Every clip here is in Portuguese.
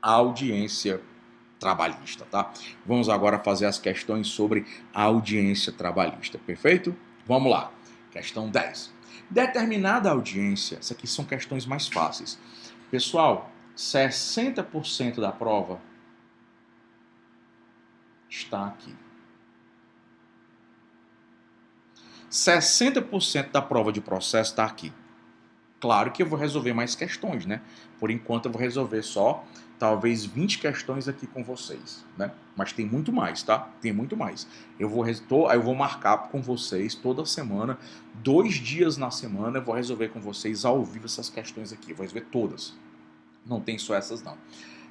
a audiência trabalhista, tá? Vamos agora fazer as questões sobre a audiência trabalhista, perfeito? Vamos lá. Questão 10. Determinada audiência, essas aqui são questões mais fáceis. Pessoal, 60% da prova está aqui. 60% da prova de processo está aqui. Claro que eu vou resolver mais questões, né? Por enquanto eu vou resolver só, talvez 20 questões aqui com vocês, né? Mas tem muito mais, tá? Tem muito mais. Eu vou marcar com vocês toda semana, 2 dias na semana, eu vou resolver com vocês ao vivo essas questões aqui. Eu vou resolver todas. Não tem só essas não.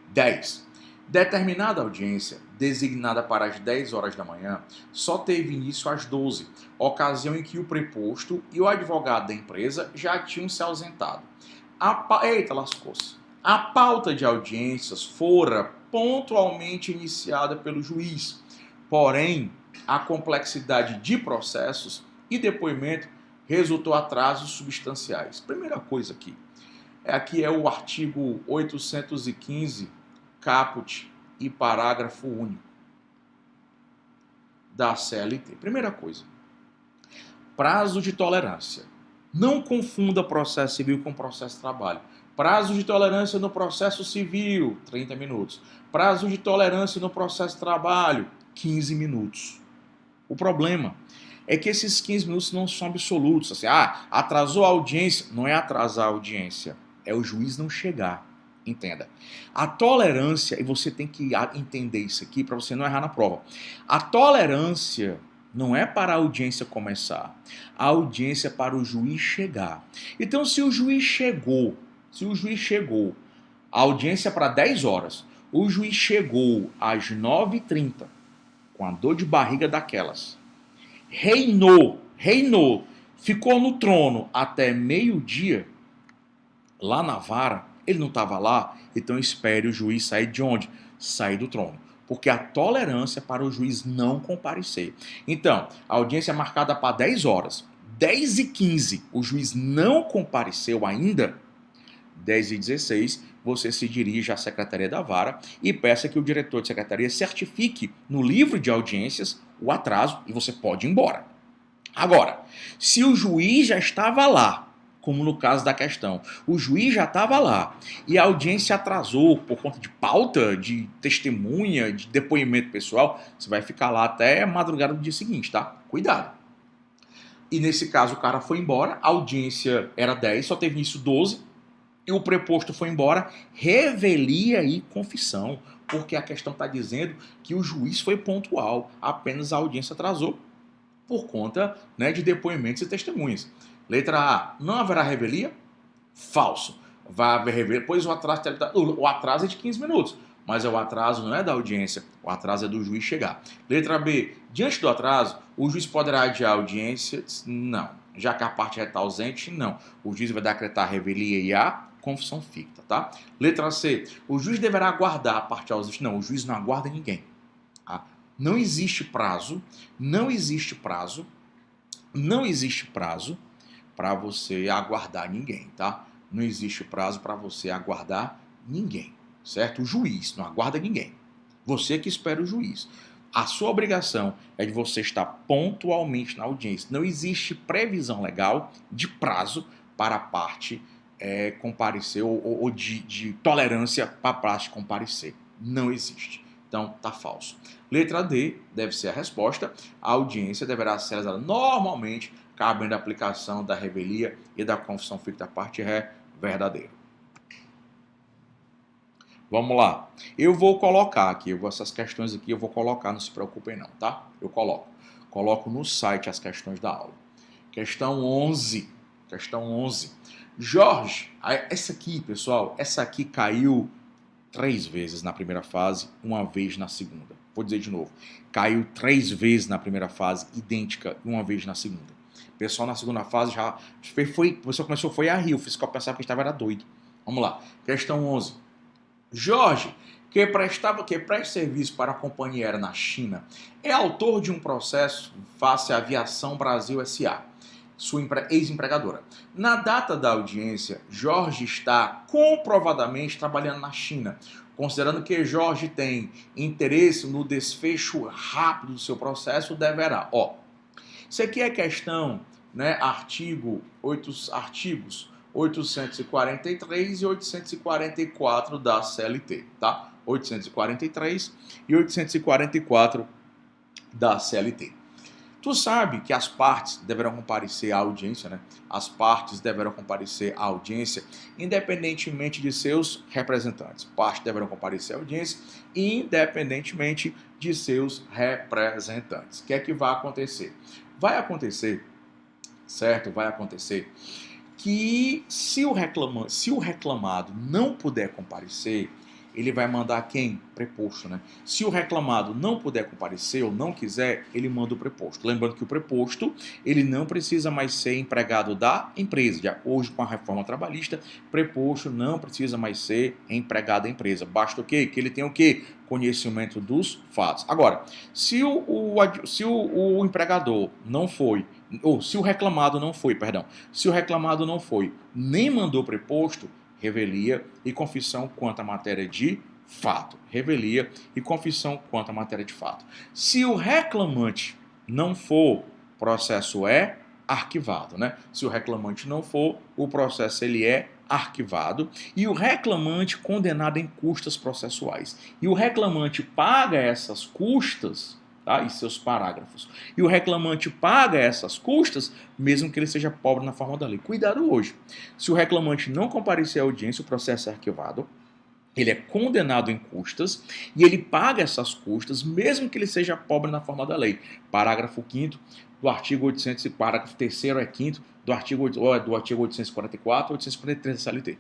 10. Determinada audiência, designada para as 10 horas da manhã, só teve início às 12, ocasião em que o preposto e o advogado da empresa já tinham se ausentado. Eita, lascou-se. A pauta de audiências fora pontualmente iniciada pelo juiz, porém, a complexidade de processos e depoimento resultou atrasos substanciais. Primeira coisa aqui é o artigo 815, caput e parágrafo único da CLT. Primeira coisa, prazo de tolerância. Não confunda processo civil com processo de trabalho. Prazo de tolerância no processo civil, 30 minutos. Prazo de tolerância no processo de trabalho, 15 minutos. O problema é que esses 15 minutos não são absolutos. Assim, atrasou a audiência. Não é atrasar a audiência, é o juiz não chegar. Entenda. A tolerância, e você tem que entender isso aqui para você não errar na prova. A tolerância não é para a audiência começar. A audiência é para o juiz chegar. Então, se o juiz chegou, a audiência é para 10 horas, o juiz chegou às 9h30, com a dor de barriga daquelas, reinou, ficou no trono até meio-dia, lá na vara, ele não estava lá, então espere o juiz sair de onde? Sair do trono. Porque a tolerância para o juiz não comparecer. Então, a audiência é marcada para 10 horas. 10h15, o juiz não compareceu ainda. 10h16, você se dirige à secretaria da vara e peça que o diretor de secretaria certifique no livro de audiências o atraso e você pode ir embora. Agora, se o juiz já estava lá, como no caso da questão, o juiz já estava lá e a audiência atrasou por conta de pauta, de testemunha, de depoimento pessoal, você vai ficar lá até madrugada do dia seguinte, tá? Cuidado. E nesse caso o cara foi embora, a audiência era 10, só teve início 12, e o preposto foi embora, revelia e confissão, porque a questão está dizendo que o juiz foi pontual, apenas a audiência atrasou por conta, né, de depoimentos e testemunhas. Letra A, não haverá revelia? Falso. Vai haver revelia, pois o atraso é de 15 minutos. Mas o atraso não é da audiência, o atraso é do juiz chegar. Letra B, diante do atraso, o juiz poderá adiar a audiência? Não. Já que a parte está ausente, não. O juiz vai decretar a revelia e a confissão ficta, tá? Letra C, o juiz deverá aguardar a parte ausente? Não, o juiz não aguarda ninguém. Tá? Não existe prazo para você aguardar ninguém, tá? Não existe prazo para você aguardar ninguém, certo? O juiz não aguarda ninguém. Você que espera o juiz. A sua obrigação é de você estar pontualmente na audiência. Não existe previsão legal de prazo para a parte comparecer ou de tolerância para a parte comparecer. Não existe. Então, tá falso. Letra D deve ser a resposta. A audiência deverá ser realizada normalmente, cabendo a aplicação da revelia e da confissão ficta, a parte ré, verdadeiro. Vamos lá. Eu vou colocar aqui, essas questões aqui eu vou colocar, não se preocupem não, tá? Eu coloco no site as questões da aula. Questão 11. Jorge, essa aqui, pessoal, essa aqui caiu 3 vezes na primeira fase, 1 vez na segunda. Vou dizer de novo. Caiu 3 vezes na primeira fase, idêntica, 1 vez na segunda. O pessoal na segunda fase já o pessoal começou a rir, o fiscal pensava que estava doido. Vamos lá. Questão 11. Jorge, que presta serviço para a companhia aérea na China, é autor de um processo face à Aviação Brasil S.A., sua ex-empregadora. Na data da audiência, Jorge está comprovadamente trabalhando na China, Considerando que Jorge tem interesse no desfecho rápido do seu processo, deverá. Ó, isso aqui é questão, né, artigos 843 e 844 da CLT, tá? 843 e 844 da CLT. Tu sabe que as partes deverão comparecer à audiência, né? As partes deverão comparecer à audiência, independentemente de seus representantes. Partes deverão comparecer à audiência, independentemente de seus representantes. O que é que vai acontecer? Vai acontecer, certo? Vai acontecer que se o reclamado não puder comparecer, ele vai mandar quem? Preposto, né? Se o reclamado não puder comparecer ou não quiser, ele manda o preposto. Lembrando que o preposto, ele não precisa mais ser empregado da empresa. Já hoje, com a reforma trabalhista, preposto não precisa mais ser empregado da empresa. Basta o quê? Que ele tenha o quê? Conhecimento dos fatos. Agora, se o empregador não foi, ou se o reclamado não foi, perdão, se o reclamado não foi, nem mandou preposto, revelia e confissão quanto à matéria de fato. Revelia e confissão quanto à matéria de fato. Se o reclamante não for, o processo é arquivado, né? Se o reclamante não for, o processo ele é arquivado e o reclamante condenado em custas processuais. E o reclamante paga essas custas, tá? E seus parágrafos. E o reclamante paga essas custas, mesmo que ele seja pobre na forma da lei. Cuidado hoje. Se o reclamante não comparecer à audiência, o processo é arquivado. Ele é condenado em custas e ele paga essas custas, mesmo que ele seja pobre na forma da lei. Parágrafo 5º do artigo 800, parágrafo 3º é 5º do artigo 844 e 843 da CLT.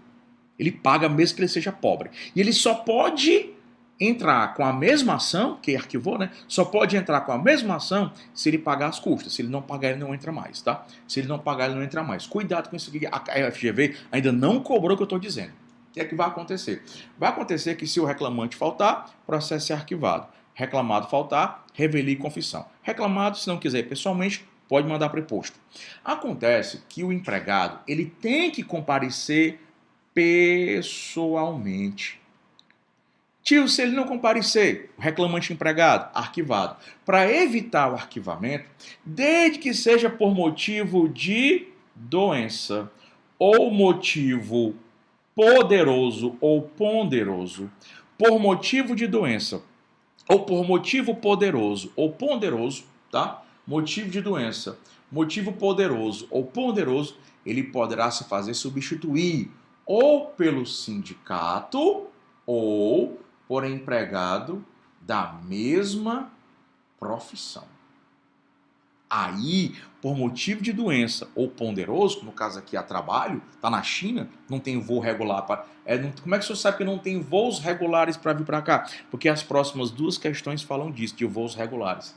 Ele paga mesmo que ele seja pobre. E ele só pode entrar com a mesma ação, que arquivou, né? Só pode entrar com a mesma ação se ele pagar as custas. Se ele não pagar, ele não entra mais, tá? Se ele não pagar, ele não entra mais. Cuidado com isso aqui. A FGV ainda não cobrou o que eu estou dizendo. O que é que vai acontecer? Vai acontecer que se o reclamante faltar, o processo é arquivado. Reclamado faltar, revelia e confissão. Reclamado, se não quiser ir pessoalmente, pode mandar preposto. Acontece que o empregado ele tem que comparecer pessoalmente. Tio, se ele não comparecer, o reclamante empregado, arquivado. Para evitar o arquivamento, desde que seja por motivo de doença ou motivo poderoso ou ponderoso, por motivo de doença ou por motivo poderoso ou ponderoso, tá? Motivo de doença, motivo poderoso ou ponderoso, ele poderá se fazer substituir ou pelo sindicato ou por empregado da mesma profissão. Aí, por motivo de doença ou ponderoso, no caso aqui a trabalho, está na China, não tem voo regular. Como é que o senhor sabe que não tem voos regulares para vir para cá? Porque as próximas duas questões falam disso, de voos regulares.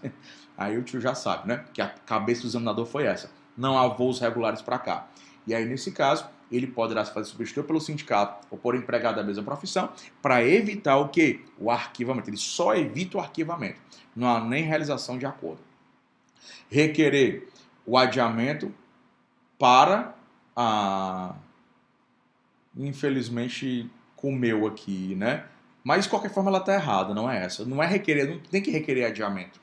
Aí o tio já sabe, né? Que a cabeça do examinador foi essa. Não há voos regulares para cá. E aí, nesse caso, ele poderá se fazer substituir pelo sindicato ou por empregado da mesma profissão para evitar o quê? O arquivamento. Ele só evita o arquivamento. Não há nem realização de acordo. Requerer o adiamento para infelizmente comeu aqui, né? Mas de qualquer forma ela está errada, não é essa. Não é requerer, não tem que requerer adiamento.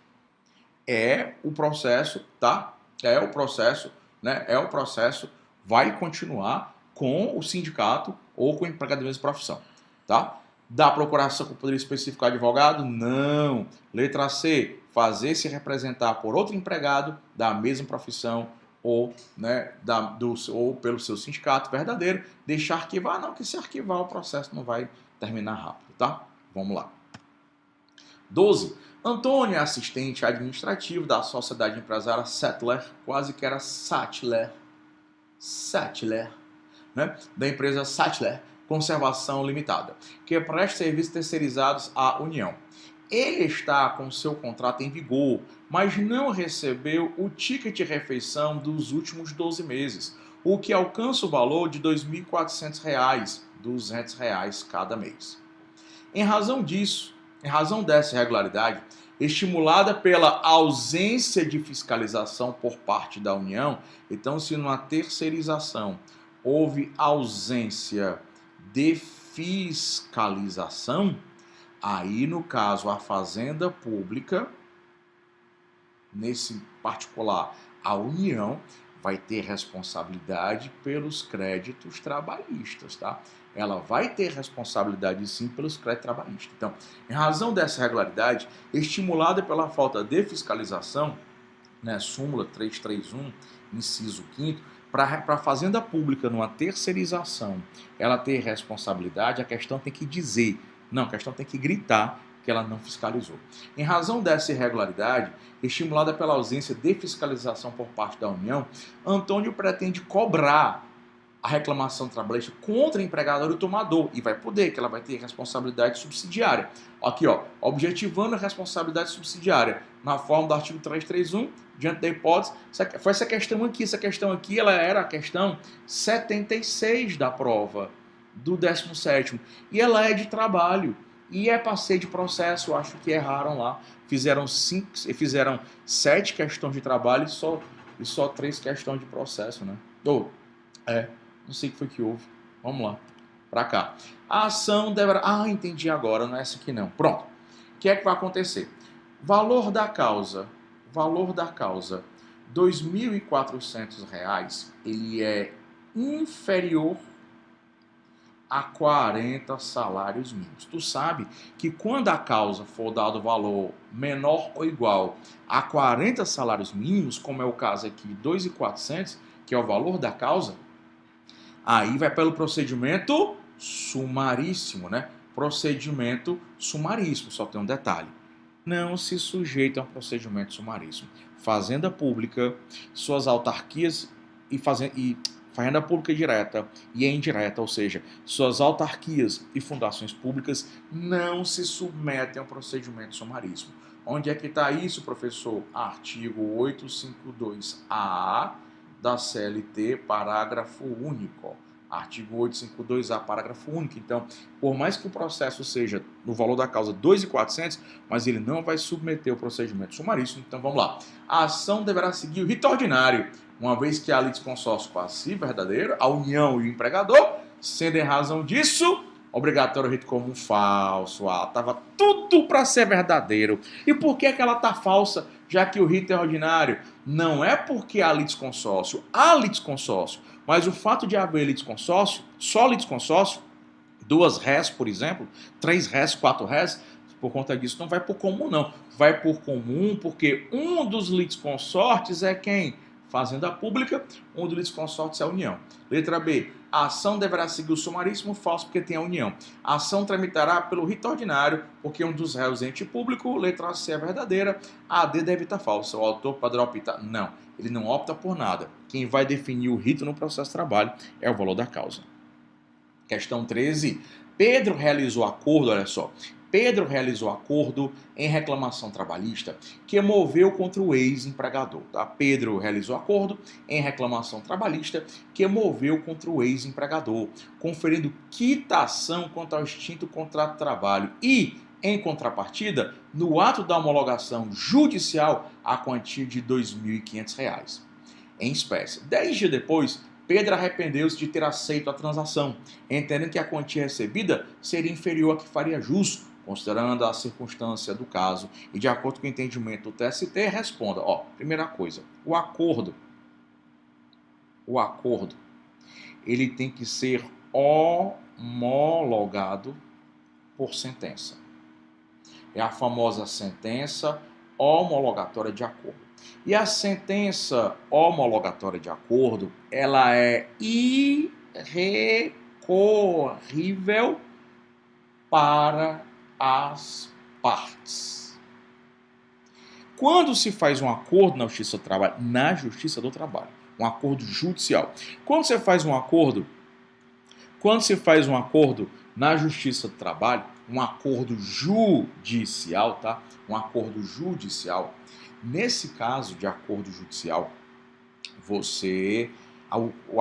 É o processo, tá? É o processo, né? É o processo, vai continuar com o sindicato ou com o empregado da mesma profissão, tá? Da procuração com o poder específico advogado? Não. Letra C, fazer-se representar por outro empregado da mesma profissão ou, né, ou pelo seu sindicato verdadeiro, deixar arquivar, não, que se arquivar o processo não vai terminar rápido, tá? Vamos lá. 12. Antônio é assistente administrativo da sociedade empresária Sattler, quase que era Sattler, né, da empresa Sattler Conservação Limitada, que presta serviços terceirizados à União. Ele está com seu contrato em vigor, mas não recebeu o ticket de refeição dos últimos 12 meses, o que alcança o valor de R$ 2.400, R$ 200 cada mês. Em razão dessa irregularidade, estimulada pela ausência de fiscalização por parte da União, então se numa terceirização houve ausência de fiscalização, Aí, no caso, a Fazenda Pública, nesse particular, a União vai ter responsabilidade pelos créditos trabalhistas, tá? Ela vai ter responsabilidade sim pelos créditos trabalhistas. Então, em razão dessa irregularidade, estimulada pela falta de fiscalização, né, súmula 331, inciso 5º, para a Fazenda Pública, numa terceirização, ela ter responsabilidade, a questão tem que dizer, não, a questão tem que gritar que ela não fiscalizou. Em razão dessa irregularidade, estimulada pela ausência de fiscalização por parte da União, Antônio pretende cobrar a reclamação trabalhista contra o empregador e o tomador, e vai poder, que ela vai ter responsabilidade subsidiária. Aqui, ó, objetivando a responsabilidade subsidiária, na forma do artigo 331, diante da hipótese, foi essa questão aqui, ela era a questão 76 da prova do 17º, e ela é de trabalho, e é passeio de processo, acho que erraram lá, fizeram 7 questões de trabalho e só 3 questões de processo, né? Não sei o que foi que houve. Vamos lá. Para cá. A ação deverá... entendi agora. Não é essa aqui não. Pronto. O que é que vai acontecer? Valor da causa. R$ 2.400. Ele é inferior a 40 salários mínimos. Tu sabe que quando a causa for dado valor menor ou igual a 40 salários mínimos, como é o caso aqui de 2.400, que é o valor da causa, aí vai pelo procedimento sumaríssimo, né? Procedimento sumaríssimo, só tem um detalhe. Não se sujeita a um procedimento sumaríssimo. Fazenda Pública, suas autarquias e Fazenda Pública direta e indireta, ou seja, suas autarquias e fundações públicas não se submetem ao procedimento sumaríssimo. Onde é que está isso, professor? Artigo 852-A da CLT, parágrafo único. Artigo 852-A, parágrafo único. Então, por mais que o processo seja no valor da causa 2.400, mas ele não vai submeter o procedimento sumaríssimo. Então, vamos lá. A ação deverá seguir o rito ordinário, uma vez que há litisconsórcio passivo verdadeiro, a União e o empregador, sendo em razão disso, obrigatório rito comum falso. Estava tudo para ser verdadeiro. E por que ela está falsa, já que o rito é ordinário? Não é porque há litisconsórcio, mas o fato de haver litisconsórcio, só litisconsórcio, 2 réis, por exemplo, 3 réis, 4 réis, por conta disso não vai por comum não, vai por comum porque um dos litisconsortes é quem? Fazenda Pública, um dos litisconsortes é a União. Letra B, a ação deverá seguir o sumaríssimo falso porque tem a União. A ação tramitará pelo rito ordinário porque um dos réus é ente público. Letra C é verdadeira, a D deve estar falsa. O autor poderá optar? Não, ele não opta por nada. Quem vai definir o rito no processo de trabalho é o valor da causa. Questão 13. Pedro realizou acordo, olha só. Pedro realizou acordo em reclamação trabalhista que moveu contra o ex-empregador. Tá? Pedro realizou acordo em reclamação trabalhista que moveu contra o ex-empregador, conferindo quitação quanto ao extinto contrato de trabalho e, em contrapartida, no ato da homologação judicial, a quantia de R$ 2.500 em espécie. 10 dias depois, Pedro arrependeu-se de ter aceito a transação, entendendo que a quantia recebida seria inferior à que faria jus, considerando a circunstância do caso e de acordo com o entendimento do TST, responda. Primeira coisa, o acordo, ele tem que ser homologado por sentença. É a famosa sentença homologatória de acordo. E a sentença homologatória de acordo, ela é irrecorrível para as partes. Quando se faz um acordo na Justiça do Trabalho, um acordo judicial. Quando se faz um acordo na Justiça do Trabalho, um acordo judicial, tá? Um acordo judicial. Nesse caso de acordo judicial,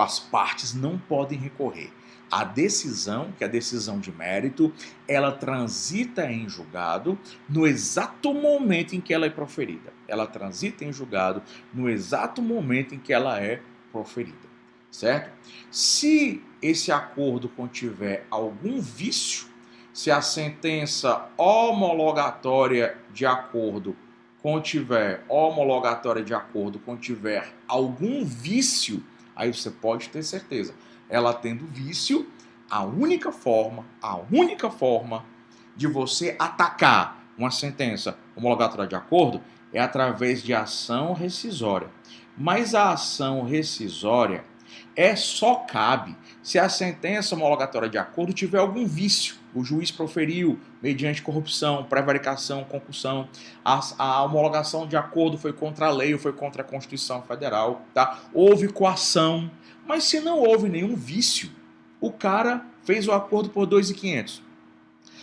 as partes não podem recorrer. A decisão, que é a decisão de mérito, ela transita em julgado no exato momento em que ela é proferida. Ela transita em julgado no exato momento em que ela é proferida, certo? Se esse acordo contiver algum vício, se a sentença homologatória de acordo contiver algum vício, aí você pode ter certeza. Ela tendo vício, a única forma de você atacar uma sentença homologatória de acordo é através de ação rescisória. Mas a ação rescisória só cabe se a sentença homologatória de acordo tiver algum vício. O juiz proferiu mediante corrupção, prevaricação, concussão. A homologação de acordo foi contra a lei ou foi contra a Constituição Federal. Tá? Houve coação. Mas se não houve nenhum vício, o cara fez o acordo por 2.500.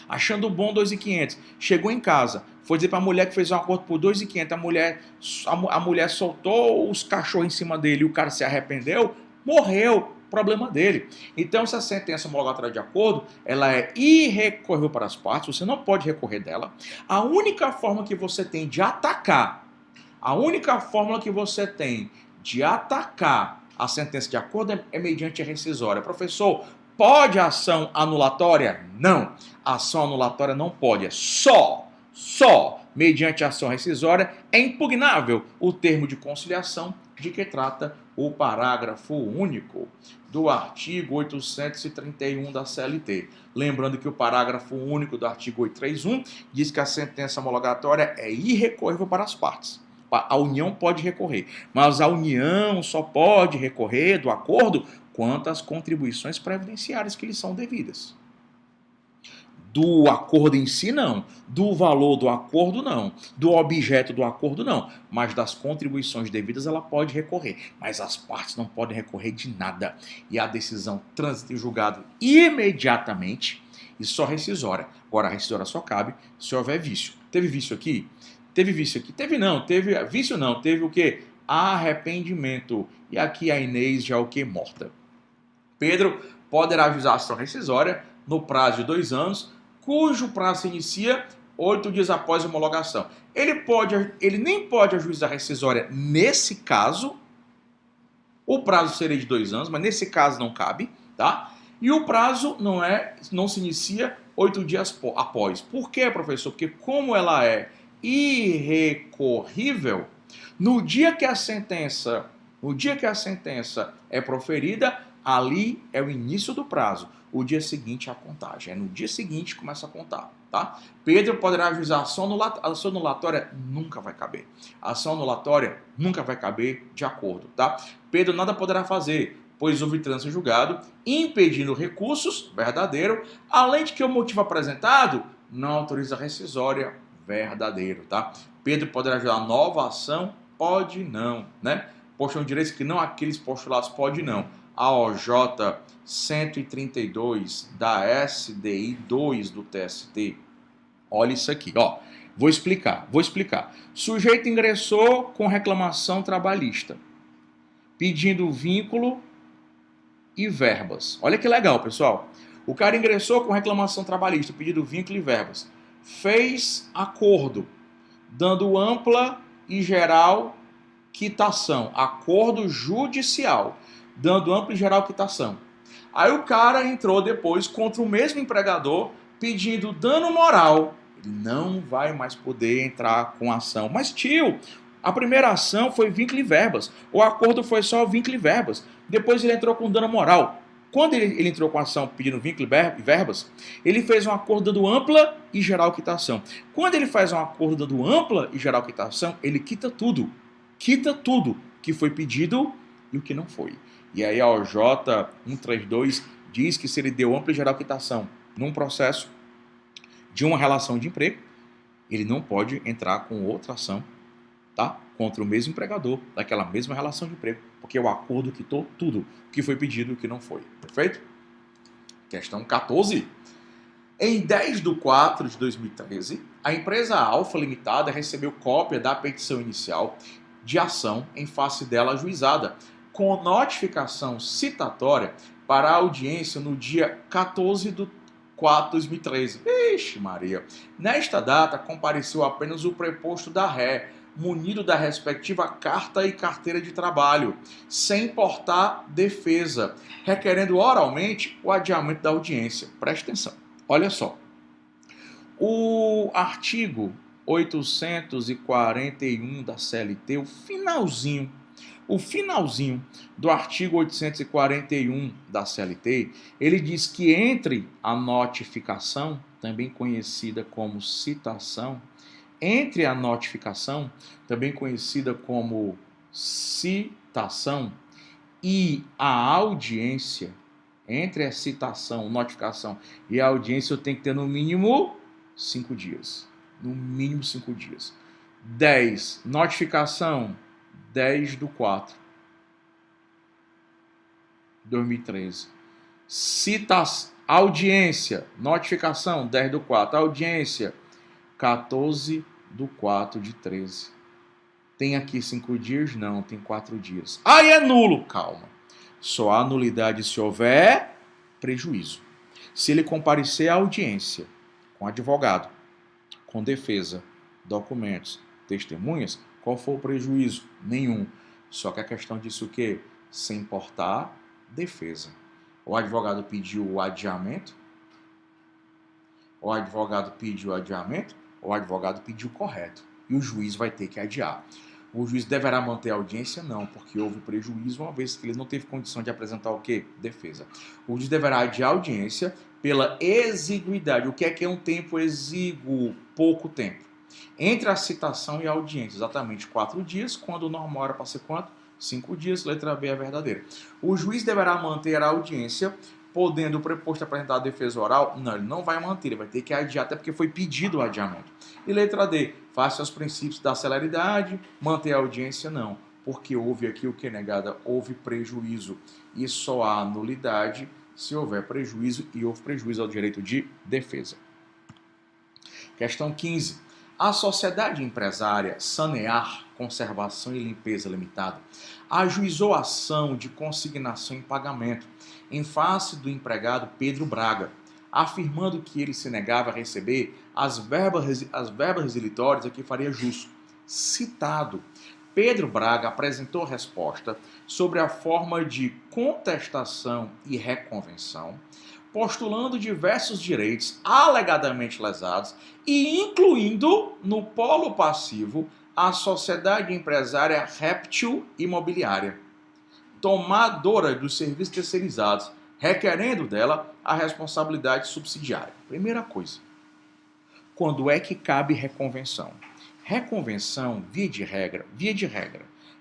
Achando bom 2.500. Chegou em casa, foi dizer para a mulher que fez um acordo por 2.500. A mulher soltou os cachorros em cima dele e o cara se arrependeu, morreu. Problema dele. Então, se a sentença homologatória de acordo, ela é irrecorrível para as partes, você não pode recorrer dela. A única forma que você tem de atacar, a sentença de acordo é mediante a rescisória. Professor, pode a ação anulatória? Não. A ação anulatória não pode. É só mediante a ação rescisória é impugnável o termo de conciliação de que trata o parágrafo único do artigo 831 da CLT. Lembrando que o parágrafo único do artigo 831 diz que a sentença homologatória é irrecorrível para as partes. A União pode recorrer, mas a União só pode recorrer do acordo quanto às contribuições previdenciárias que lhe são devidas. Do acordo em si, não. Do valor do acordo, não. Do objeto do acordo, não. Mas das contribuições devidas, ela pode recorrer. Mas as partes não podem recorrer de nada. E a decisão transita em julgado imediatamente e só rescisória. Agora, a rescisória só cabe se houver vício. Teve vício aqui? Teve vício aqui? Teve não. Teve vício não. Teve o quê? Arrependimento. E aqui a Inês já é o quê? Morta. Pedro poderá ajuizar a ação rescisória no prazo de 2 anos, cujo prazo se inicia 8 dias após a homologação. Ele nem pode ajuizar rescisória nesse caso. O prazo seria de 2 anos, mas nesse caso não cabe, tá? E o prazo não se inicia 8 dias após. Por quê, professor? Porque como ela é irrecorrível, no dia que a sentença é proferida, ali é o início do prazo. O dia seguinte é a contagem. É no dia seguinte que começa a contar, tá? Pedro poderá ajuizar a ação anulatória, nunca vai caber. A ação anulatória nunca vai caber de acordo, tá? Pedro nada poderá fazer, pois houve trânsito julgado, impedindo recursos, verdadeiro, além de que o motivo apresentado não autoriza a rescisória, verdadeiro, tá? Pedro poderá ajuizar nova ação, pode não, né? Postam de direitos que não aqueles postulados, pode não. A OJ 132 da SDI 2 do TST. Olha isso aqui, ó. Vou explicar. Sujeito ingressou com reclamação trabalhista, pedindo vínculo e verbas. Olha que legal, pessoal. O cara ingressou com reclamação trabalhista, pedindo vínculo e verbas. Fez acordo, dando ampla e geral quitação. Acordo judicial, dando ampla e geral quitação. Aí o cara entrou depois contra o mesmo empregador pedindo dano moral. Ele não vai mais poder entrar com ação. Mas, tio, a primeira ação foi vínculo e verbas. O acordo foi só vínculo e verbas. Depois ele entrou com dano moral. Quando ele entrou com a ação pedindo vínculo e verbas, ele fez um acordo dando ampla e geral quitação. Quando ele faz um acordo dando ampla e geral quitação, ele quita tudo. Quita tudo que foi pedido e o que não foi. E aí a OJ 132 diz que se ele deu ampla e geral quitação num processo de uma relação de emprego, ele não pode entrar com outra ação, tá? Contra o mesmo empregador daquela mesma relação de emprego, porque o acordo quitou tudo o que foi pedido e o que não foi. Perfeito? Questão 14. Em 10 de 4 de 2013, a empresa Alfa Limitada recebeu cópia da petição inicial de ação em face dela ajuizada, com notificação citatória para a audiência no dia 14 de 4 de 2013. Vixe Maria! Nesta data, compareceu apenas o preposto da ré, munido da respectiva carta e carteira de trabalho, sem portar defesa, requerendo oralmente o adiamento da audiência. Preste atenção. Olha só. O artigo 841 da CLT, o finalzinho do artigo 841 da CLT, ele diz que entre a notificação, também conhecida como citação, entre a notificação, também conhecida como citação, e a audiência, entre a citação, notificação e a audiência, eu tenho que ter no mínimo 5 dias. No mínimo 5 dias. 10. Notificação, 10/4/2013. Audiência, notificação, 10/4. Audiência, 14/4/13. Tem aqui 5 dias? Não, tem 4 dias. Aí é nulo, calma. Só há nulidade se houver prejuízo. Se ele comparecer à audiência com advogado, com defesa, documentos, testemunhas, qual for o prejuízo? Nenhum. Só que a questão disso o quê? Sem importar defesa. O advogado pediu o adiamento, o advogado pediu o correto. E o juiz vai ter que adiar. O juiz deverá manter a audiência? Não, porque houve prejuízo uma vez que ele não teve condição de apresentar o quê? Defesa. O juiz deverá adiar a audiência pela exiguidade. O que é um tempo exíguo? Pouco tempo. Entre a citação e a audiência, exatamente 4 dias, quando o normal era para ser quanto? 5 dias, letra B é verdadeira. O juiz deverá manter a audiência, podendo o preposto apresentar a defesa oral? Não, ele não vai manter, ele vai ter que adiar, até porque foi pedido o adiamento. E letra D, face aos princípios da celeridade, manter a audiência? Não, porque houve aqui o que, negada? Houve prejuízo. E só há nulidade se houver prejuízo, e houve prejuízo ao direito de defesa. Questão 15. A sociedade empresária Sanear Conservação e Limpeza Limitada ajuizou ação de consignação em pagamento em face do empregado Pedro Braga, afirmando que ele se negava a receber as verbas resilitórias a que faria jus. Citado, Pedro Braga apresentou resposta sobre a forma de contestação e reconvenção, postulando diversos direitos alegadamente lesados e incluindo no polo passivo a sociedade empresária Réptil Imobiliária, tomadora dos serviços terceirizados, requerendo dela a responsabilidade subsidiária. Primeira coisa, quando é que cabe reconvenção? Reconvenção, via de regra,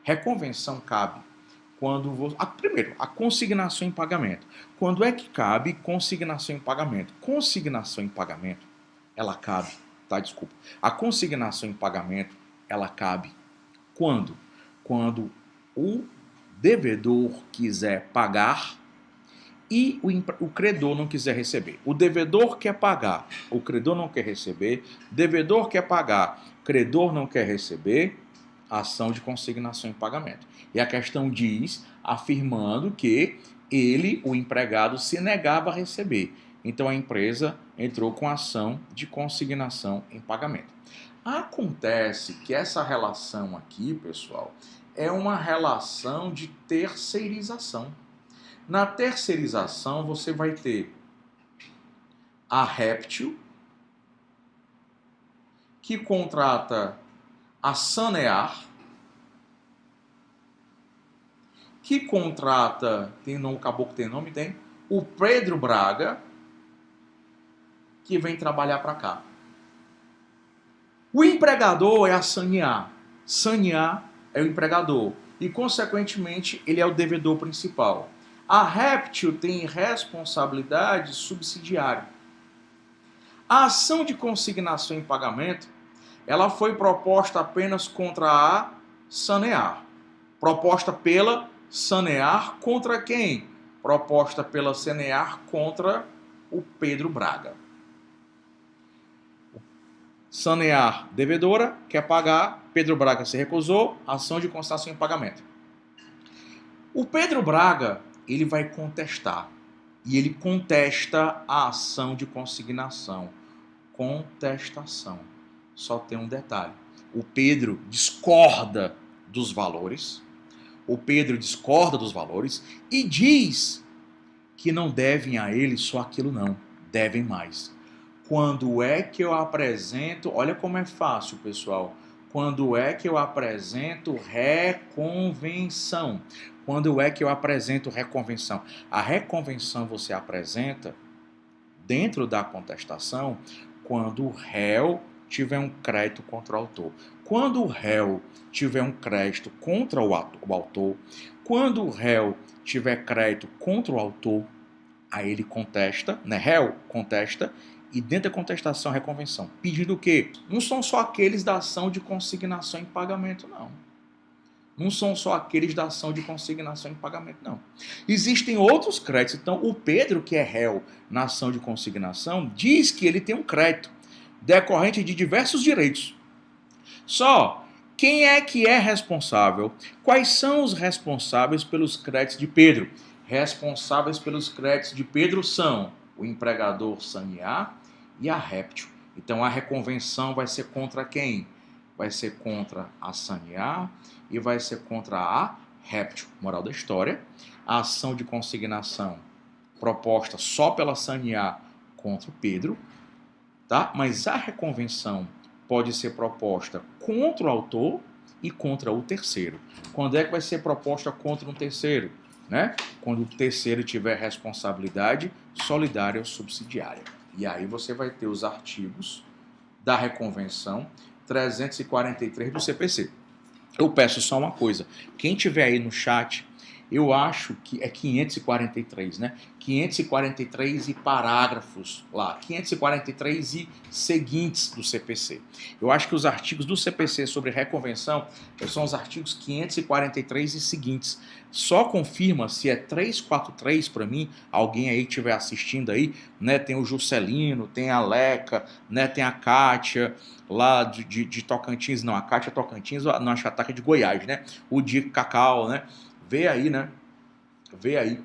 reconvenção cabe quando primeiro, a consignação em pagamento. Quando é que cabe consignação em pagamento? Consignação em pagamento, ela cabe, tá? Desculpa. A consignação em pagamento, ela cabe quando? Quando o devedor quiser pagar e o credor não quiser receber. O devedor quer pagar, o credor não quer receber. Devedor quer pagar, credor não quer receber. Ação de consignação em pagamento. E a questão diz, afirmando que ele, o empregado, se negava a receber. Então a empresa entrou com ação de consignação em pagamento. Acontece que essa relação aqui, pessoal, é uma relação de terceirização. Na terceirização, você vai ter a Réptil, que contrata a Sanear, que contrata, o caboclo tem nome? Tem. O Pedro Braga, que vem trabalhar para cá. O empregador é a Sanear. Sanear é o empregador. E, consequentemente, ele é o devedor principal. A Réptil tem responsabilidade subsidiária. A ação de consignação em pagamento, ela foi proposta apenas contra a Sanear. Proposta pela Sanear contra quem? Proposta pela Sanear contra o Pedro Braga. Sanear, devedora, quer pagar, Pedro Braga se recusou, ação de consignação em pagamento. O Pedro Braga, ele vai contestar. E ele contesta a ação de consignação. Contestação. Só tem um detalhe. O Pedro discorda dos valores. E diz que não devem a ele só aquilo não. Devem mais. Quando é que eu apresento, olha como é fácil, pessoal. Quando é que eu apresento reconvenção? Quando é que eu apresento reconvenção? A reconvenção você apresenta dentro da contestação quando o réu tiver um crédito contra o autor. Quando o réu tiver um crédito contra o autor, quando o réu tiver crédito contra o autor, aí ele contesta, né? Réu contesta, e dentro da contestação, reconvenção. Pedindo o quê? Não são só aqueles da ação de consignação em pagamento, não. Não são só aqueles da ação de consignação em pagamento, não. Existem outros créditos. Então, o Pedro, que é réu na ação de consignação, diz que ele tem um crédito decorrente de diversos direitos. Só, quem é que é responsável? Quais são os responsáveis pelos créditos de Pedro? Responsáveis pelos créditos de Pedro são o empregador sanear e a réptil. Então, a reconvenção vai ser contra quem? Vai ser contra a sanear e vai ser contra a réptil. Moral da história, a ação de consignação proposta só pela sanear contra o Pedro, tá? Mas a reconvenção pode ser proposta contra o autor e contra o terceiro. Quando é que vai ser proposta contra um terceiro? Né? Quando o terceiro tiver responsabilidade solidária ou subsidiária. E aí você vai ter os artigos da reconvenção 343 do CPC. Eu peço só uma coisa, quem tiver aí no chat, eu acho que é 543, né? 543 e parágrafos lá, 543 e seguintes do CPC. Eu acho que os artigos do CPC sobre reconvenção são os artigos 543 e seguintes. Só confirma se é 343 para mim, alguém aí estiver assistindo aí, né? Tem o Juscelino, tem a Leca, né? Tem a Kátia lá de Tocantins, não, a Kátia Tocantins, não, acho que a Taca de Goiás, né? O de Cacau, né? Vê aí, né? Vê aí,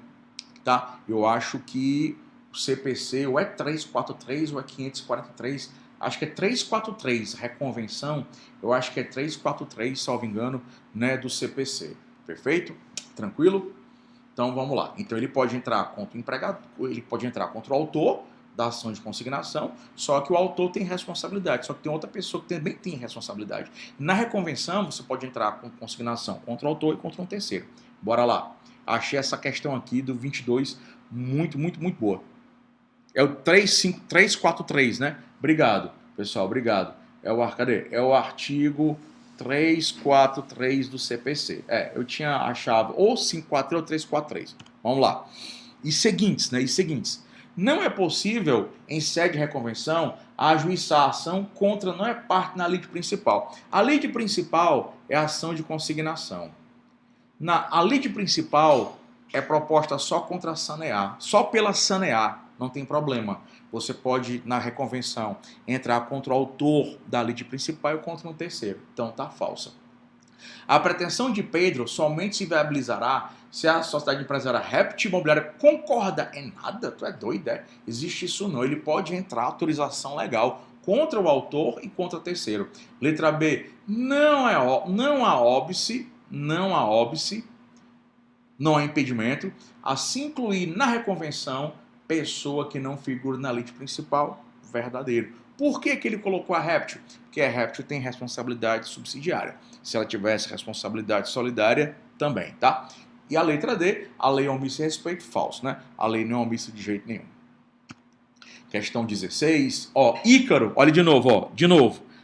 tá? Eu acho que o CPC ou é 343 ou é 543, acho que é 343, reconvenção, eu acho que é 343, salvo engano, né, do CPC. Perfeito? Tranquilo? Então vamos lá. Então ele pode entrar contra o empregado, ele pode entrar contra o autor da ação de consignação, só que o autor tem responsabilidade, só que tem outra pessoa que também tem responsabilidade. Na reconvenção, você pode entrar com consignação contra o autor e contra um terceiro. Bora lá. Achei essa questão aqui do 22 muito boa. É o 343, né? Obrigado, pessoal, obrigado. Cadê? É o artigo 343 do CPC. Eu tinha achado ou 543 ou 343. Vamos lá. E seguintes, né? Não é possível, em sede de reconvenção, ajuizar a ação contra não é parte na lide principal. A lide principal é a ação de consignação. A lide principal é proposta só contra a sanear, só pela sanear, não tem problema. Você pode, na reconvenção, entrar contra o autor da lide principal e contra um terceiro. Então tá falsa. A pretensão de Pedro somente se viabilizará se a sociedade empresarial Réptil Imobiliária concorda. É nada, tu é doido, é? Existe isso não. Ele pode entrar autorização legal contra o autor e contra o terceiro. Letra B, não há óbice, não há impedimento a se incluir na reconvenção pessoa que não figura na lide principal, verdadeiro. Por que ele colocou a réptil? Porque a réptil tem responsabilidade subsidiária. Se ela tivesse responsabilidade solidária, também, tá? E a letra D, a lei é omissa e respeito, falso, né? A lei não é omissa de jeito nenhum. Questão 16, Ícaro, olha de novo,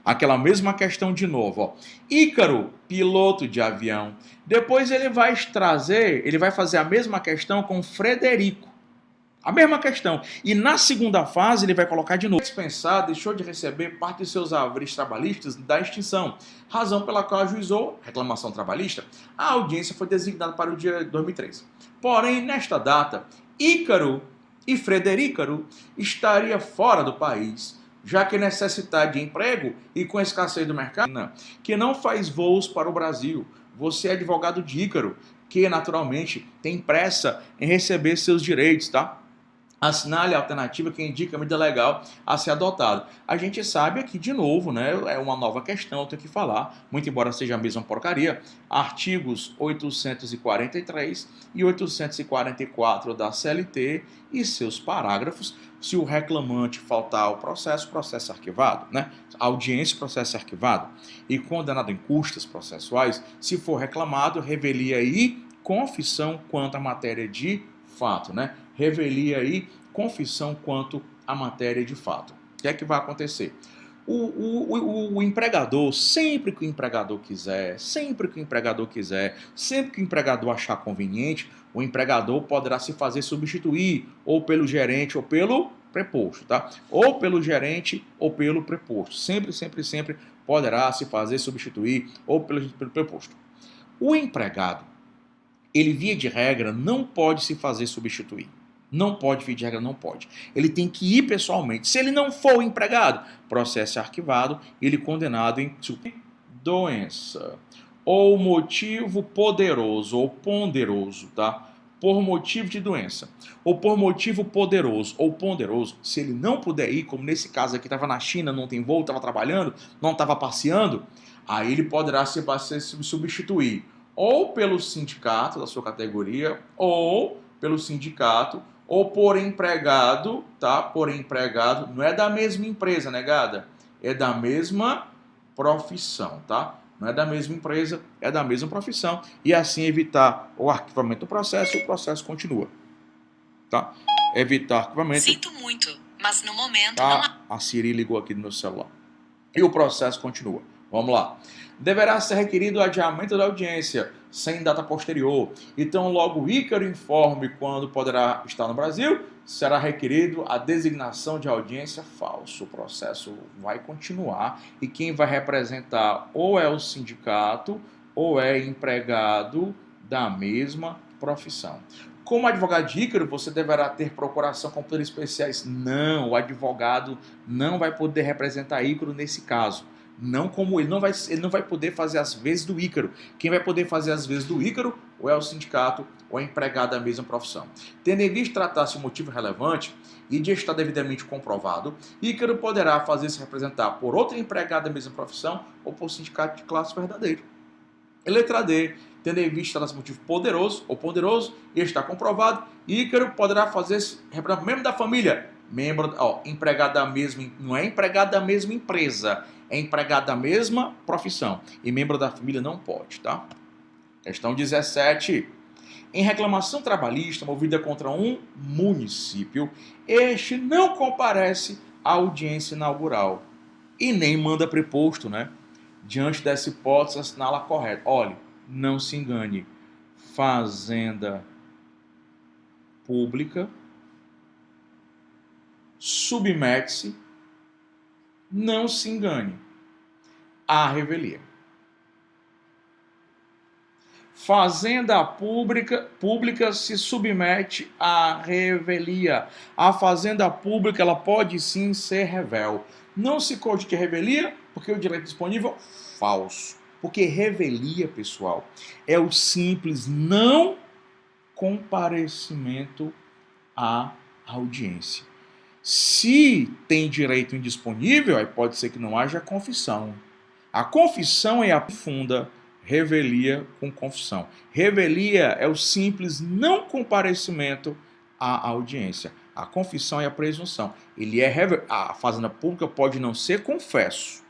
aquela mesma questão de novo, Ícaro, piloto de avião. Depois ele vai fazer a mesma questão com Frederico. A mesma questão. E na segunda fase ele vai colocar de novo. Dispensado, deixou de receber parte de seus haveres trabalhistas da extinção, razão pela qual ajuizou reclamação trabalhista. A audiência foi designada para o dia 2003. Porém, nesta data, Ícaro e Frederico estaria fora do país, já que necessitar de emprego e com escassez do mercado, que não faz voos para o Brasil. Você é advogado de Ícaro, que naturalmente tem pressa em receber seus direitos, tá? Assinale a alternativa que indica a medida legal a ser adotada. A gente sabe aqui, de novo, né, é uma nova questão, eu tenho que falar, muito embora seja a mesma porcaria, artigos 843 e 844 da CLT e seus parágrafos. Se o reclamante faltar ao processo, processo arquivado, né? Audiência, processo arquivado. E condenado em custas processuais, se for reclamado, revelia aí confissão quanto à matéria de fato, né? Revelia aí confissão quanto à matéria de fato. O que é que vai acontecer? O empregador, sempre que o empregador quiser, sempre que o empregador achar conveniente, o empregador poderá se fazer substituir ou pelo gerente ou pelo preposto, tá? Ou pelo gerente ou pelo preposto. Sempre poderá se fazer substituir ou pelo preposto. O empregado, ele, via de regra, não pode se fazer substituir. Não pode, via de regra, não pode. Ele tem que ir pessoalmente. Se ele não for o empregado, processo é arquivado, ele condenado em doença ou motivo poderoso ou ponderoso, tá? Por motivo de doença ou por motivo poderoso ou ponderoso, se ele não puder ir, como nesse caso aqui, estava na China, não tem voo, estava trabalhando, não estava passeando, aí ele poderá se substituir ou pelo sindicato da sua categoria, ou pelo sindicato, ou por empregado, tá? Por empregado, não é da mesma empresa, negada? É da mesma profissão, tá? Não é da mesma empresa, é da mesma profissão. E assim evitar o arquivamento do processo, e o processo continua, tá? Evitar arquivamento. Sinto muito, mas no momento tá? A Siri ligou aqui no meu celular. E o processo continua. Vamos lá. Deverá ser requerido o adiamento da audiência, sem data posterior. Então, logo o Ícaro informe quando poderá estar no Brasil, será requerido a designação de audiência falso. O processo vai continuar e quem vai representar ou é o sindicato ou é empregado da mesma profissão. Como advogado de Ícaro, você deverá ter procuração com poderes especiais. Não, o advogado não vai poder representar Ícaro nesse caso. Não como ele não vai poder fazer as vezes do Ícaro. Quem vai poder fazer as vezes do Ícaro ou é o sindicato ou é empregado da mesma profissão. Tendo em vista tratar-se um motivo relevante e de estar devidamente comprovado, Ícaro poderá fazer-se representar por outro empregado da mesma profissão ou por sindicato de classe verdadeiro. E letra D, tendo em vista tratar-se um motivo poderoso ou ponderoso e está comprovado, Ícaro poderá fazer-se representar membro da família, empregado da mesma, não é empregado da mesma empresa, é empregado da mesma profissão. E membro da família não pode, tá? Questão 17. Em reclamação trabalhista movida contra um município, este não comparece à audiência inaugural e nem manda preposto, né? Diante dessa hipótese, assinala correto. Olha, não se engane. Fazenda pública submete-se, não se engane, à revelia. Fazenda pública se submete à revelia. A fazenda pública ela pode sim ser revel. Não se cogite revelia, porque o direito disponível falso. Porque revelia, pessoal, é o simples não comparecimento à audiência. Se tem direito indisponível, aí pode ser que não haja confissão. A confissão é a profunda revelia com confissão. Revelia é o simples não comparecimento à audiência. A confissão é a presunção. Ele é a fazenda pública pode não ser confesso,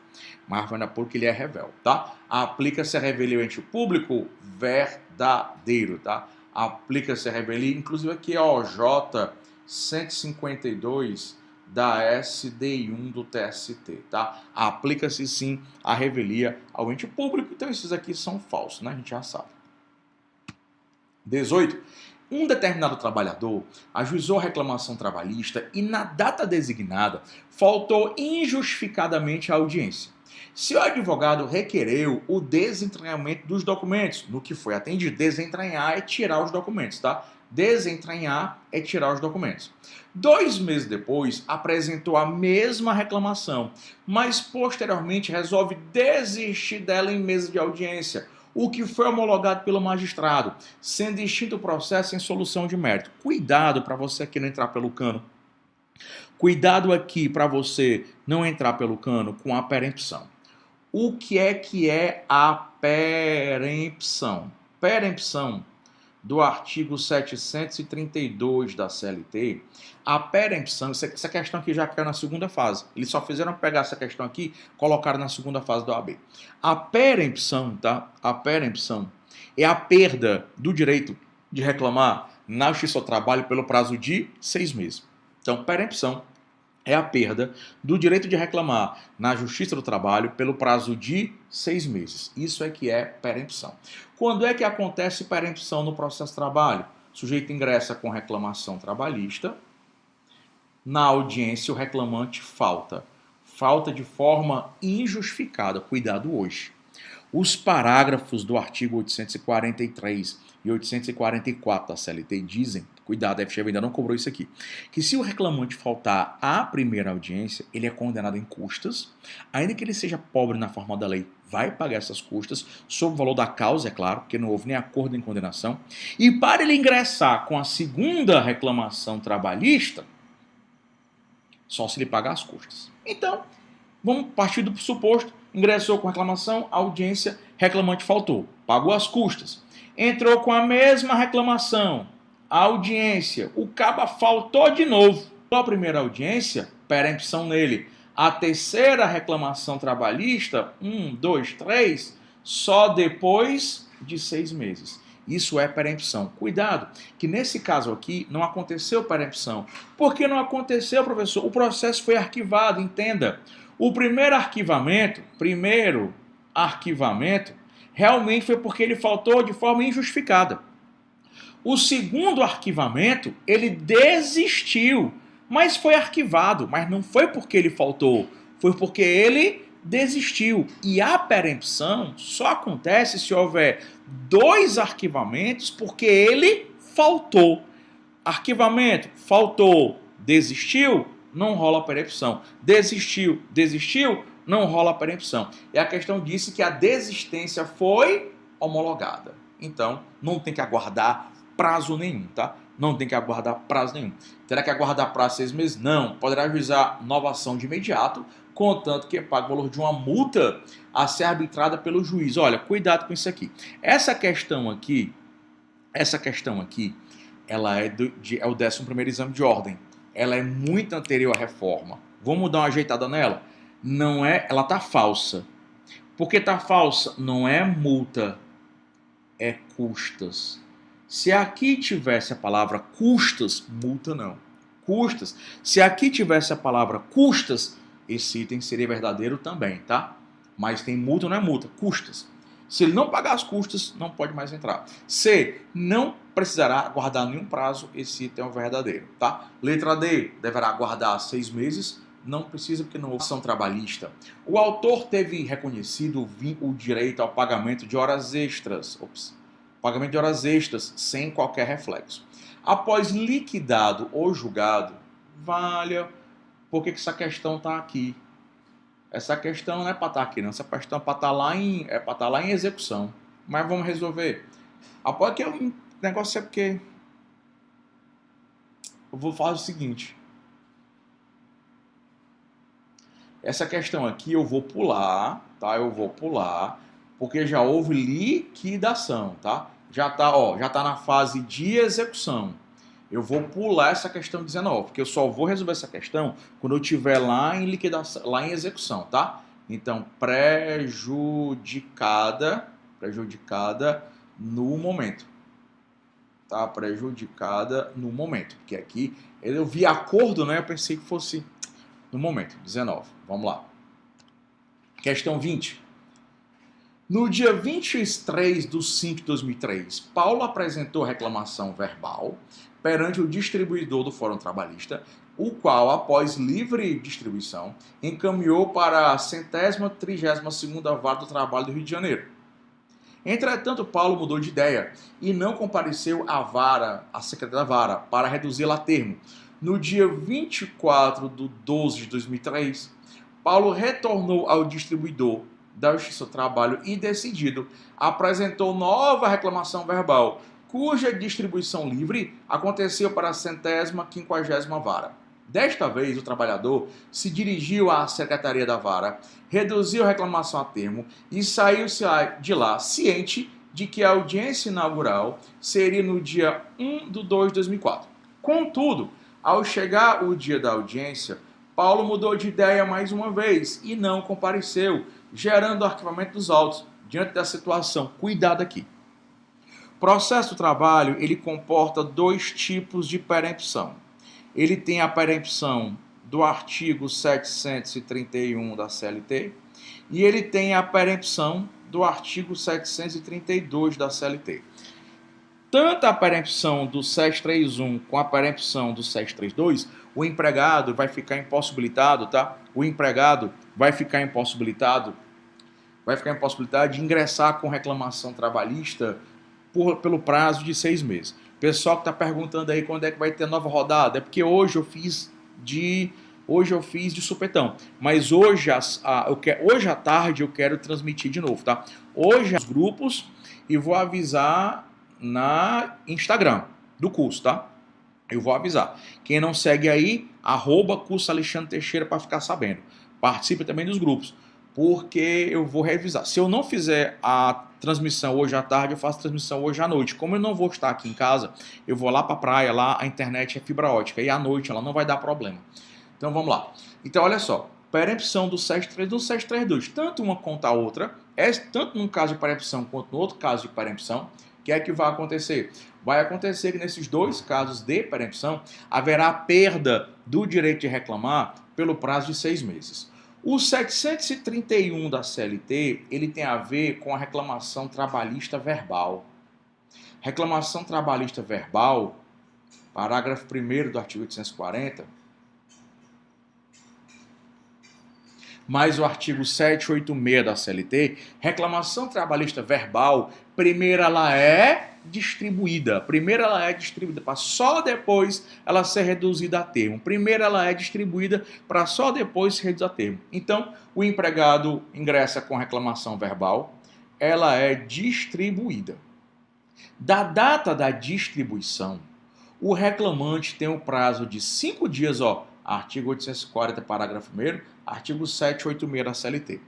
mas a fazenda pública ele é revel, tá? Aplica-se a revelia ao ente público verdadeiro, tá? Aplica-se a revelia, inclusive aqui é OJ 152 da SDI1 do TST, tá? Aplica-se sim a revelia ao ente público, então esses aqui são falsos, né? A gente já sabe. 18. Um determinado trabalhador ajuizou a reclamação trabalhista e na data designada faltou injustificadamente à audiência. Se o advogado requereu o desentranhamento dos documentos, no que foi atendido, desentranhar é tirar os documentos, tá? Desentranhar é tirar os documentos. 2 meses depois, apresentou a mesma reclamação, mas posteriormente resolve desistir dela em mesa de audiência. o que foi homologado pelo magistrado, sendo extinto o processo em solução de mérito. Cuidado para você aqui não entrar pelo cano. Cuidado aqui para você não entrar pelo cano com a perempção. O que é a perempção? Perempção do artigo 732 da CLT, a perempção, essa questão aqui já caiu na segunda fase. Eles só fizeram pegar essa questão aqui, colocaram na segunda fase do OAB. A perempção, tá? A perempção é a perda do direito de reclamar na Justiça do Trabalho pelo prazo de 6 meses. Então, perempção é a perda do direito de reclamar na Justiça do Trabalho pelo prazo de 6 meses. Isso é que é perempção. Quando é que acontece perempção no processo de trabalho? O sujeito ingressa com reclamação trabalhista. Na audiência, o reclamante falta. Falta de forma injustificada. Cuidado hoje. Os parágrafos do artigo 843 e 844 da CLT dizem, cuidado, a FGV ainda não cobrou isso aqui, que se o reclamante faltar à primeira audiência, ele é condenado em custas, ainda que ele seja pobre na forma da lei, vai pagar essas custas, sob o valor da causa, é claro, porque não houve nem acordo em condenação, e para ele ingressar com a segunda reclamação trabalhista, só se ele pagar as custas. Então, vamos partir do pressuposto, ingressou com reclamação, audiência, reclamante faltou, pagou as custas. Entrou com a mesma reclamação, audiência, o caba faltou de novo. A primeira audiência, perempção nele. A terceira reclamação trabalhista, 1, 2, 3, só depois de 6 meses. Isso é perempção. Cuidado, que nesse caso aqui não aconteceu perempção. Por que não aconteceu, professor? O processo foi arquivado, entenda. O primeiro arquivamento, realmente foi porque ele faltou de forma injustificada. O segundo arquivamento, ele desistiu, mas foi arquivado. Mas não foi porque ele faltou, foi porque ele desistiu. E a perempção só acontece se houver 2 arquivamentos porque ele faltou. Arquivamento, faltou, desistiu, não rola perempção. Desistiu, não rola perempção. E a questão disse que a desistência foi homologada. Então, não tem que aguardar prazo nenhum, tá? Não tem que aguardar prazo nenhum. Terá que aguardar prazo 6 meses? Não. Poderá ajuizar nova ação de imediato, contanto que pague o valor de uma multa a ser arbitrada pelo juiz. Olha, cuidado com isso aqui. Essa questão aqui, ela é o 11º exame de ordem. Ela é muito anterior à reforma. Vamos dar uma ajeitada nela? Não é, ela tá falsa. Por que tá falsa? Não é multa, é custas. Se aqui tivesse a palavra custas, multa não. Custas. Se aqui tivesse a palavra custas, esse item seria verdadeiro também, tá? Mas tem multa, não é multa, custas. Se ele não pagar as custas, não pode mais entrar. C, não precisará aguardar nenhum prazo, esse item é o verdadeiro, tá? Letra D, deverá aguardar 6 meses, não precisa porque não houve ação trabalhista. O autor teve reconhecido o direito ao pagamento de horas extras, pagamento de horas extras sem qualquer reflexo. Após liquidado ou julgado, valha, por que essa questão está aqui? Essa questão não é para estar aqui, não. Essa questão é para estar lá em execução. Mas vamos resolver. Após que o negócio é porque eu vou fazer o seguinte. Essa questão aqui eu vou pular, tá? Eu vou pular, porque já houve liquidação, tá? Já tá na fase de execução. Eu vou pular essa questão 19, porque eu só vou resolver essa questão quando eu estiver lá em liquidação, lá em execução, tá? Então, prejudicada no momento. Tá? Prejudicada no momento. Porque aqui eu vi acordo, né? Eu pensei que fosse no momento. 19. Vamos lá. Questão 20. No dia 23/5/2003, Paulo apresentou reclamação verbal perante o distribuidor do Fórum Trabalhista, o qual, após livre distribuição, encaminhou para a 132ª Vara do Trabalho do Rio de Janeiro. Entretanto, Paulo mudou de ideia e não compareceu à Secretaria da Vara, para reduzi-la a termo. No dia 24/12/2003, Paulo retornou ao distribuidor da Justiça do Trabalho e decidido, apresentou nova reclamação verbal, cuja distribuição livre aconteceu para a 150ª vara. Desta vez, o trabalhador se dirigiu à secretaria da vara, reduziu a reclamação a termo e saiu de lá ciente de que a audiência inaugural seria no dia 1/2 de 2004. Contudo, ao chegar o dia da audiência, Paulo mudou de ideia mais uma vez e não compareceu, gerando o arquivamento dos autos. Diante da situação, cuidado aqui. O processo do trabalho, ele comporta dois tipos de perempção. Ele tem a perempção do artigo 731 da CLT e ele tem a perempção do artigo 732 da CLT. Tanto a perempção do 731 com a perempção do 732, o empregado vai ficar impossibilitado, tá? O empregado vai ficar impossibilitado de ingressar com reclamação trabalhista pelo prazo de 6 meses. Pessoal que está perguntando aí quando é que vai ter nova rodada, é porque hoje eu fiz de supetão, mas hoje à tarde eu quero transmitir de novo, tá? Hoje os grupos e vou avisar na Instagram do curso, tá? Eu vou avisar. Quem não segue aí, @curso Alexandre Teixeira para ficar sabendo. Participe também dos grupos, porque eu vou revisar. Se eu não fizer a transmissão hoje à tarde, eu faço transmissão hoje à noite. Como eu não vou estar aqui em casa, eu vou lá para a praia, lá a internet é fibra ótica, e à noite ela não vai dar problema. Então vamos lá. Então olha só, perempção do 732 e do 732, tanto uma quanto a outra, tanto num caso de perempção quanto no outro caso de perempção, o que é que vai acontecer? Vai acontecer que nesses dois casos de perempção, haverá perda do direito de reclamar pelo prazo de 6 meses. O 731 da CLT, ele tem a ver com a reclamação trabalhista verbal. Reclamação trabalhista verbal, parágrafo 1º do artigo 840, mais o artigo 786 da CLT, reclamação trabalhista verbal, primeiro ela é distribuída, para só depois ela ser reduzida a termo. Primeiro ela é distribuída para só depois ser reduzida a termo. Então, o empregado ingressa com reclamação verbal, ela é distribuída. Da data da distribuição, o reclamante tem o prazo de 5 dias, artigo 840, parágrafo 1º, artigo 786 da CLT.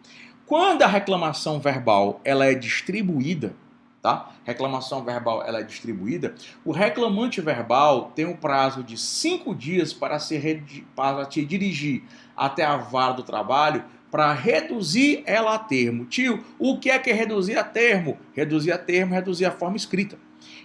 Quando a reclamação verbal ela é distribuída, tá? Reclamação verbal ela é distribuída, o reclamante verbal tem um prazo de 5 dias para se dirigir até a vara do trabalho para reduzir ela a termo. Tio, o que é reduzir a termo? Reduzir a termo, reduzir a forma escrita.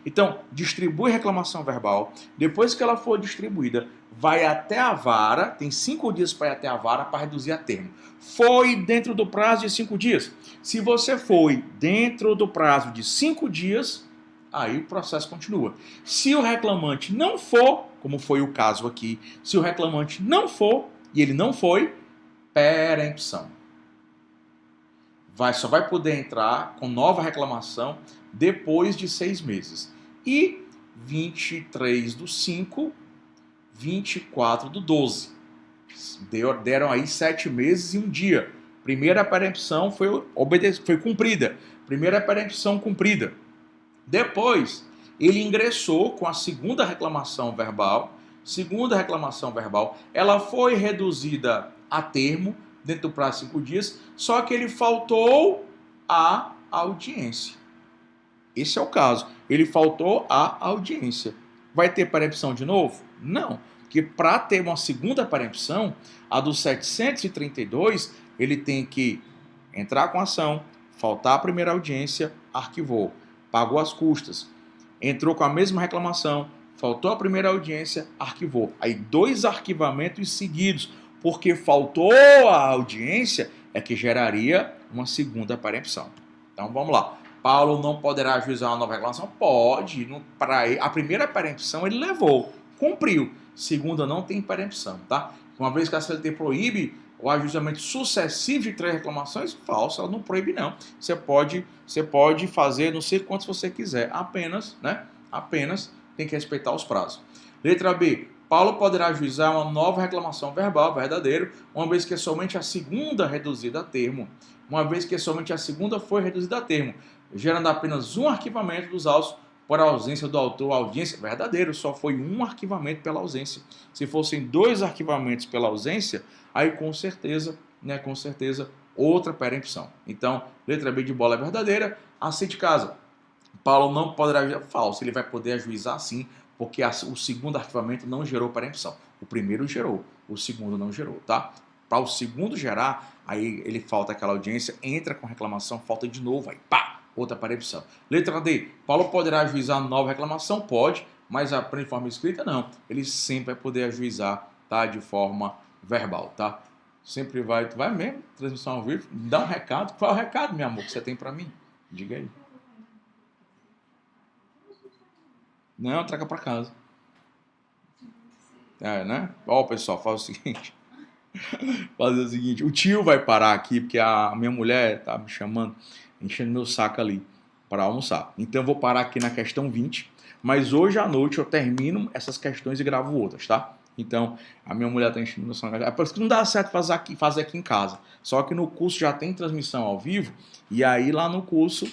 Então, distribui reclamação verbal, depois que ela for distribuída, vai até a vara, tem 5 dias para ir até a vara para reduzir a termo. Foi dentro do prazo de 5 dias? Se você foi dentro do prazo de 5 dias, aí o processo continua. Se o reclamante não for, como foi o caso aqui, se o reclamante não for, e ele não foi, perempção. Só vai poder entrar com nova reclamação depois de 6 meses. E 23/5, 24/12. Deram aí 7 meses e 1 dia. Primeira perempção foi cumprida. Primeira perempção cumprida. Depois, ele ingressou com a segunda reclamação verbal. Segunda reclamação verbal, ela foi reduzida a termo, dentro do prazo de 5 dias, só que ele faltou à audiência. Esse é o caso. Ele faltou à audiência. Vai ter perempção de novo? Não. Porque para ter uma segunda perempção, a do 732, ele tem que entrar com ação, faltar a primeira audiência, arquivou, pagou as custas, entrou com a mesma reclamação, faltou a primeira audiência, arquivou. Aí 2 arquivamentos seguidos, porque faltou a audiência, é que geraria uma segunda perempção. Então vamos lá. Paulo não poderá ajuizar uma nova reclamação? Pode. A primeira perempção ele levou, cumpriu. Segunda não tem perempção, tá? Uma vez que a CLT proíbe o ajuizamento sucessivo de 3 reclamações, falso, ela não proíbe não. Você pode fazer não sei quantos você quiser, apenas tem que respeitar os prazos. Letra B. Paulo poderá ajuizar uma nova reclamação verbal, verdadeiro, uma vez que somente a segunda reduzida a termo. Uma vez que somente a segunda foi reduzida a termo, gerando apenas um arquivamento dos autos por ausência do autor, audiência, verdadeiro, só foi um arquivamento pela ausência. Se fossem 2 arquivamentos pela ausência, aí com certeza, outra perempção. Então, letra B de bola é verdadeira, AC de casa. Paulo não poderá ajuizar, falso, ele vai poder ajuizar sim, porque o segundo arquivamento não gerou perempção. O primeiro gerou, o segundo não gerou, tá? Para o segundo gerar, aí ele falta aquela audiência, entra com reclamação, falta de novo, aí pá, outra perempção. Letra D, Paulo poderá ajuizar nova reclamação? Pode, mas de forma escrita não. Ele sempre vai poder ajuizar, tá? De forma verbal, tá? Sempre vai mesmo, transmissão ao vivo, dá um recado. Qual é o recado, meu amor, que você tem para mim? Diga aí. Não, traga para casa. Né? Ó, pessoal, faz o seguinte. Fazer o seguinte, o tio vai parar aqui, porque a minha mulher tá me chamando, enchendo meu saco ali para almoçar. Então eu vou parar aqui na questão 20, mas hoje à noite eu termino essas questões e gravo outras, tá? Então, a minha mulher tá enchendo meu saco. É por isso que não dá certo fazer aqui em casa. Só que no curso já tem transmissão ao vivo, e aí lá no curso,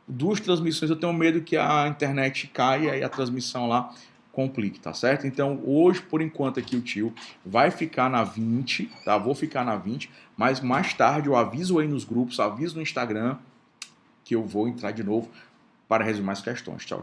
2 transmissões, eu tenho medo que a internet caia e a transmissão lá complique, tá certo? Então, hoje, por enquanto aqui o tio vai ficar na 20, tá? Vou ficar na 20, mas mais tarde eu aviso aí nos grupos, aviso no Instagram que eu vou entrar de novo para resumir as questões. Tchau.